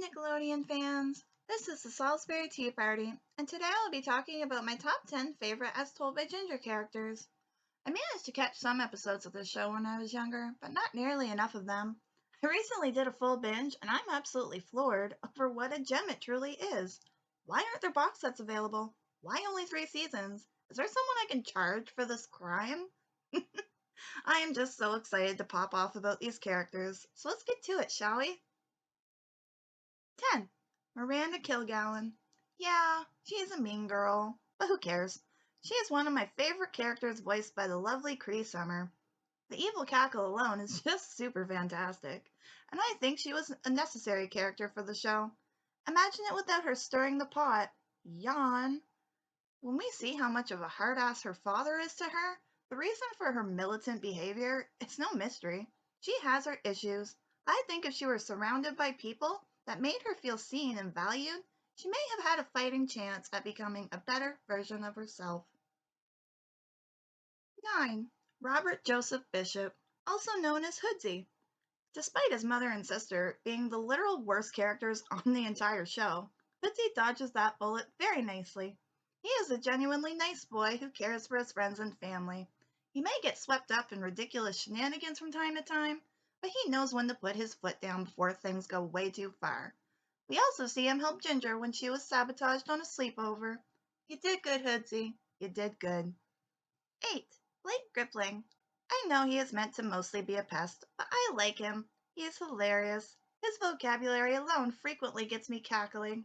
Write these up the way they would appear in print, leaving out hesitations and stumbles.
Nickelodeon fans! This is the Salisbury Tea Party, and today I'll be talking about my top 10 favorite As Told by Ginger characters. I managed to catch some episodes of this show when I was younger, but not nearly enough of them. I recently did a full binge, and I'm absolutely floored over what a gem it truly is. Why aren't there box sets available? Why only 3 seasons? Is there someone I can charge for this crime? I am just so excited to pop off about these characters, so let's get to it, shall we? 10. Miranda Kilgallen. Yeah, she's a mean girl, but who cares? She is one of my favorite characters voiced by the lovely Cree Summer. The evil cackle alone is just super fantastic, and I think she was a necessary character for the show. Imagine it without her stirring the pot. Yawn. When we see how much of a hard ass her father is to her, the reason for her militant behavior is no mystery. She has her issues. I think if she were surrounded by people that made her feel seen and valued, she may have had a fighting chance at becoming a better version of herself. 9. Robert Joseph Bishop, also known as Hoodsy. Despite his mother and sister being the literal worst characters on the entire show, Fitzy dodges that bullet very nicely. He is a genuinely nice boy who cares for his friends and family. He may get swept up in ridiculous shenanigans from time to time, but he knows when to put his foot down before things go way too far. We also see him help Ginger when she was sabotaged on a sleepover. You did good, Hoodsy. You did good. 8. Blake Gribling. I know he is meant to mostly be a pest, but I like him. He is hilarious. His vocabulary alone frequently gets me cackling.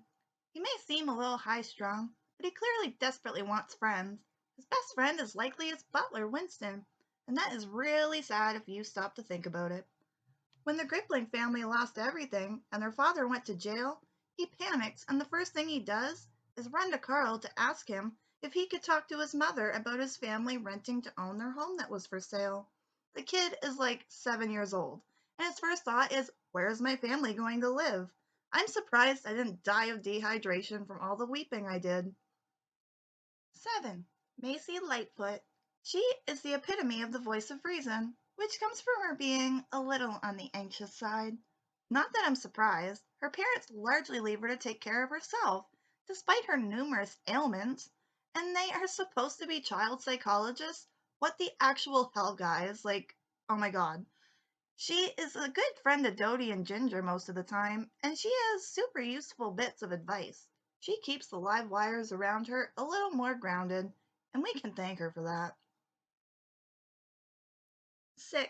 He may seem a little high-strung, but he clearly desperately wants friends. His best friend is likely his butler, Winston, and that is really sad if you stop to think about it. When the Gribling family lost everything and their father went to jail, he panics, and the first thing he does is run to Carl to ask him if he could talk to his mother about his family renting to own their home that was for sale. The kid is like 7 years old, and his first thought is, where's my family going to live? I'm surprised I didn't die of dehydration from all the weeping I did. 7. Macy Lightfoot. She is the epitome of the voice of reason, which comes from her being a little on the anxious side. Not that I'm surprised. Her parents largely leave her to take care of herself, despite her numerous ailments, and they are supposed to be child psychologists. What the actual hell, guys? Like, oh my god. She is a good friend to Dodie and Ginger most of the time, and she has super useful bits of advice. She keeps the live wires around her a little more grounded, and we can thank her for that. 6.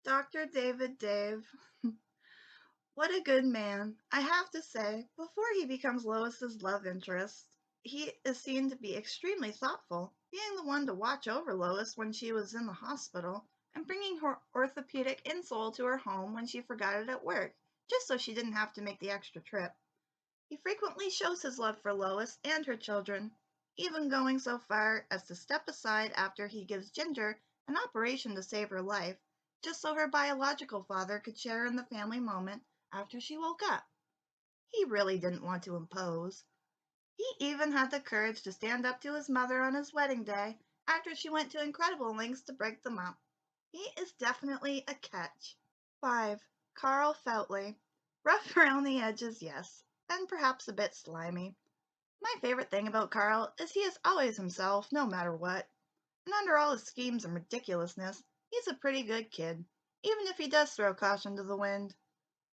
Dr. David Dave. What a good man. I have to say, before he becomes Lois's love interest, he is seen to be extremely thoughtful, being the one to watch over Lois when she was in the hospital and bringing her orthopedic insole to her home when she forgot it at work, just so she didn't have to make the extra trip. He frequently shows his love for Lois and her children, even going so far as to step aside after he gives Ginger an operation to save her life, just so her biological father could share in the family moment after she woke up. He really didn't want to impose. He even had the courage to stand up to his mother on his wedding day after she went to incredible lengths to break them up. He is definitely a catch. 5. Carl Feltley. Rough around the edges, yes, and perhaps a bit slimy. My favorite thing about Carl is he is always himself, no matter what. And under all his schemes and ridiculousness, he's a pretty good kid, even if he does throw caution to the wind.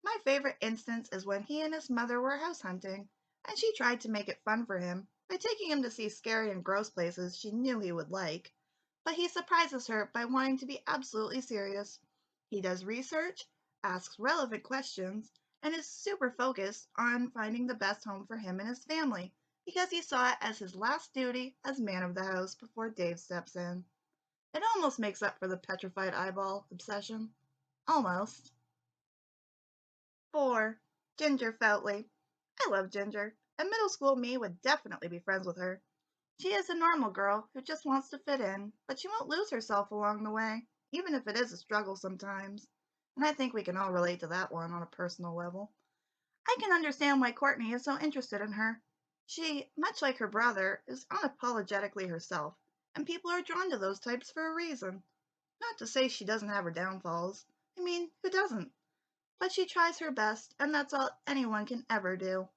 My favorite instance is when he and his mother were house hunting, and she tried to make it fun for him by taking him to see scary and gross places she knew he would like. But he surprises her by wanting to be absolutely serious. He does research, asks relevant questions, and is super focused on finding the best home for him and his family, because he saw it as his last duty as man of the house before Dave steps in. It almost makes up for the petrified eyeball obsession. Almost. 4. Ginger Feltley. I love Ginger, and middle school me would definitely be friends with her. She is a normal girl who just wants to fit in, but she won't lose herself along the way, even if it is a struggle sometimes. And I think we can all relate to that one on a personal level. I can understand why Courtney is so interested in her. She, much like her brother, is unapologetically herself, and people are drawn to those types for a reason. Not to say she doesn't have her downfalls. I mean, who doesn't? but she tries her best, and that's all anyone can ever do.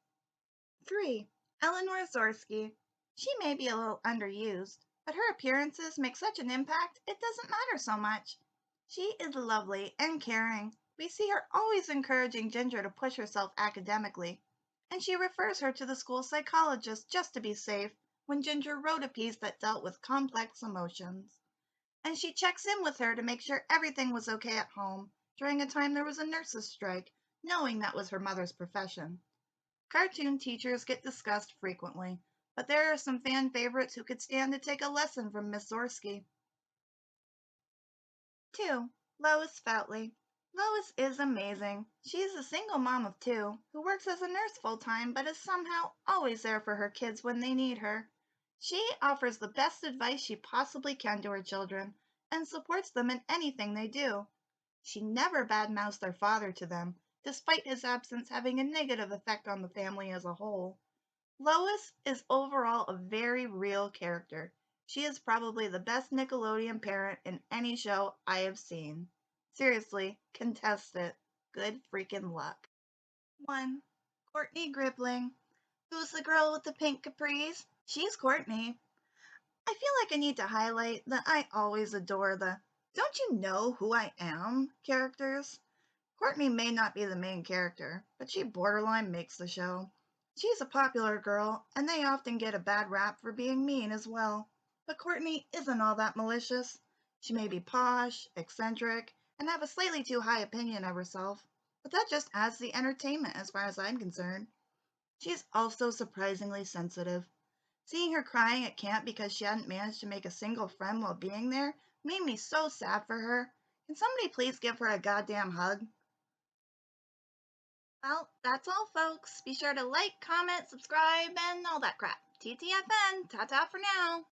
3. Eleanor Zorski. She may be a little underused, but her appearances make such an impact it doesn't matter so much. She is lovely and caring. We see her always encouraging Ginger to push herself academically, and she refers her to the school psychologist just to be safe when Ginger wrote a piece that dealt with complex emotions. And she checks in with her to make sure everything was okay at home during a time there was a nurses' strike, knowing that was her mother's profession. Cartoon teachers get discussed frequently, but there are some fan favorites who could stand to take a lesson from Miss Zorski. 2. Lois Futile. Lois is amazing. She is a single mom of 2 who works as a nurse full-time but is somehow always there for her kids when they need her. She offers the best advice she possibly can to her children and supports them in anything they do. She never badmouths their father to them, despite his absence having a negative effect on the family as a whole. Lois is overall a very real character. She is probably the best Nickelodeon parent in any show I have seen. Seriously, contest it. Good freaking luck. 1. Courtney Gribling. Who's the girl with the pink capris? She's Courtney. I feel like I need to highlight that I always adore the "Don't you know who I am" characters. Courtney may not be the main character, but she borderline makes the show. She's a popular girl, and they often get a bad rap for being mean as well. But Courtney isn't all that malicious. She may be posh, eccentric, and have a slightly too high opinion of herself, but that just adds the entertainment as far as I'm concerned. She's also surprisingly sensitive. Seeing her crying at camp because she hadn't managed to make a single friend while being there made me so sad for her. Can somebody please give her a goddamn hug? Well, that's all, folks. Be sure to like, comment, subscribe, and all that crap. TTFN. Ta-ta for now.